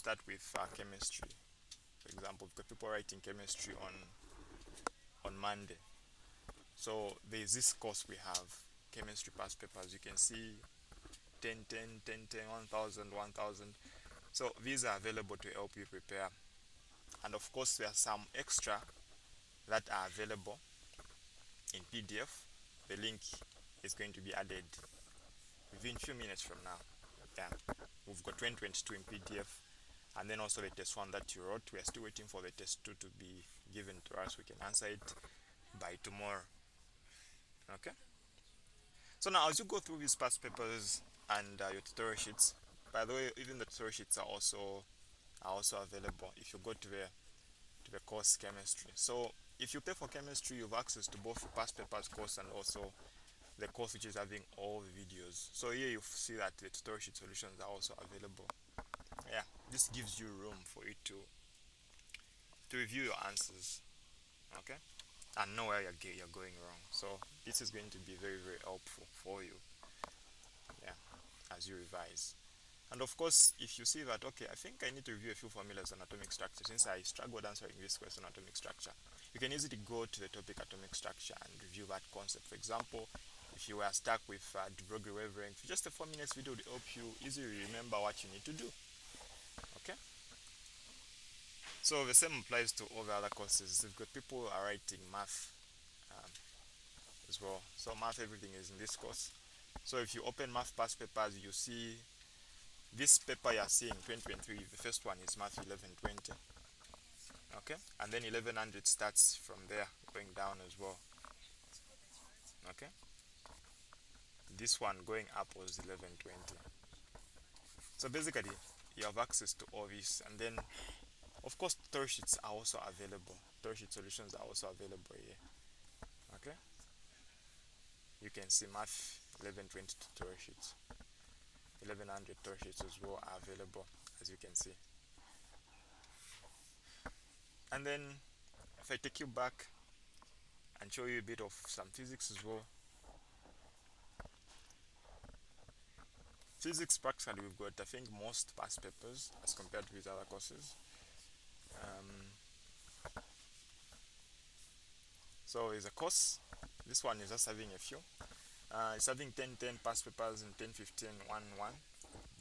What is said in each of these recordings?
start with chemistry. For example, we've got people writing chemistry on Monday. So there's this course we have, chemistry past papers. You can see 10, 10, 10, 10, 1000, 1000. So these are available to help you prepare. And of course, there are some extra that are available in PDF. The link is going to be added within a few minutes from now. Yeah, we've got 2022 in PDF, and then also the test one that you wrote. We are still waiting for the test two to be given to us. We can answer it by tomorrow. Okay. So now, as you go through these past papers and your tutorial sheets, by the way, even the tutorial sheets are also available if you go to the course chemistry. So if you pay for chemistry, you have access to both the past papers course and also the course which is having all the videos. So here you see that the tutorial sheet solutions are also available. Yeah, this gives you room for you to review your answers, okay, and know where you're going wrong. So this is going to be very, very helpful for you, yeah, as you revise. And of course, if you see that, okay, I think I need to review a few formulas on atomic structure since I struggled answering this question on atomic structure, you can easily go to the topic atomic structure and review that concept. For example, if you were stuck with de Broglie wavelength, just a 4 minutes video will help you easily remember what you need to do. Okay? So the same applies to all the other courses. We've got people who are writing math um, as well. So math, everything is in this course. So if you open math past papers, you see this paper you're seeing, 2023, the first one is math 1120. Okay? And then 1100 starts from there, going down as well. Okay? This one going up was 1120. So basically, you have access to all this, and then of course tutorial sheets are also available. Tutorial sheet solutions are also available here. Okay, you can see math 1120 tutorial sheets, 1100 tutorial sheets as well are available, as you can see. And then if I take you back and show you a bit of some physics as well. Physics practically we've got I think most past papers as compared with other courses. So it's a course. This one is just having a few. It's having 10, 10 past papers and 10, 15, 1, 1.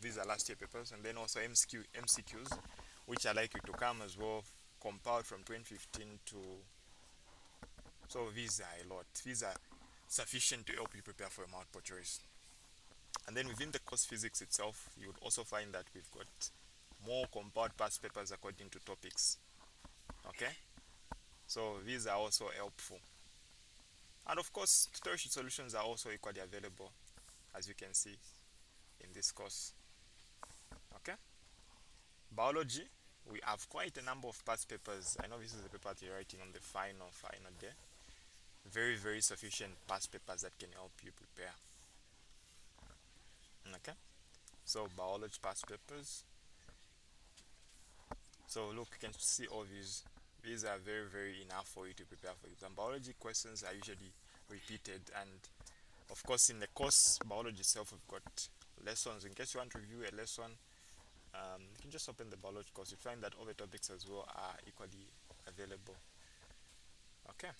These are last year papers, and then also MCQs, which are likely to come as well, compiled from 2015 to. So these are a lot. These are sufficient to help you prepare for a multiple choice. And then within the course physics itself, you would also find that we've got more compiled past papers according to topics. Okay? So these are also helpful. And of course, tutorial sheet solutions are also equally available, as you can see in this course. Okay? Biology, we have quite a number of past papers. I know this is the paper that you're writing on the final day. Very, very sufficient past papers that can help you prepare. Okay? So biology past papers. So look, you can see all these. These are very, very enough for you to prepare for exam. Biology questions are usually repeated, and of course in the course biology itself we've got lessons. In case you want to review a lesson, you can just open the biology course. You find that all the topics as well are equally available. Okay.